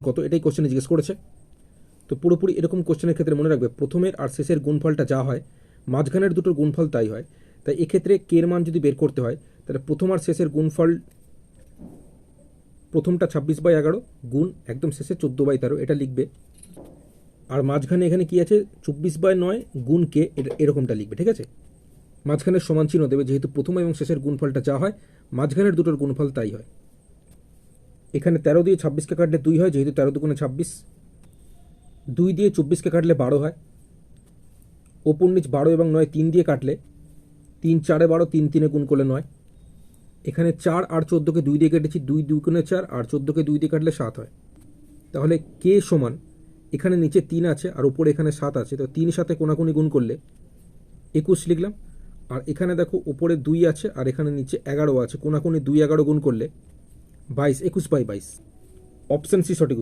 কত, এটাই কোশ্চেনে জিজ্ঞেস করেছে। তো পুরোপুরি এরকম কোশ্চেনের ক্ষেত্রে মনে রাখবে প্রথমের আর শেষের গুণফলটা যা হয় মাঝখানের দুটোর গুণফল তাই হয়। তাই এক্ষেত্রে কে এর মান যদি বের করতে হয় তাহলে প্রথম আর শেষের গুণফল, প্রথমটা 26/11 গুণ একদম শেষে 14/13 এটা লিখবে, আর মাঝখানে এখানে কি আছে 24/9 গুণ কে, এটা এরকমটা লিখবে। ঠিক আছে, মাঝখানের সমান চিহ্ন দেবে, যেহেতু প্রথম এবং শেষের গুণফলটা যা হয় মাঝখানের দুটোর গুণফল তাই হয়। এখানে 13 দিয়ে 26কে কাটলে 2 হয়, যেহেতু 13 দুগুণে 26। 2 দিয়ে 24কে কাটলে 12 হয়। ওপর নিচ 12 এবং 9 3 দিয়ে কাটলে 3 4 12, 3 3 গুণ করলে 9। এখানে 4 আর 14কে 2 দিয়ে কেটেছি, 2 2 গুণে 4 আর 14কে 2 দিয়ে কাটলে 7 হয়। তাহলে কে সমান, এখানে নিচে 3 আছে আর উপরে এখানে 7 আছে, তো 3 সাথে কোনাকুনি গুণ করলে 21 লিখলাম। আর এখানে দেখো উপরে 2 আছে আর এখানে নিচে 11 আছে, কোনাকুনি 2 11 গুণ করলে 22, 21/22। অপশন সি সঠিক উত্তর।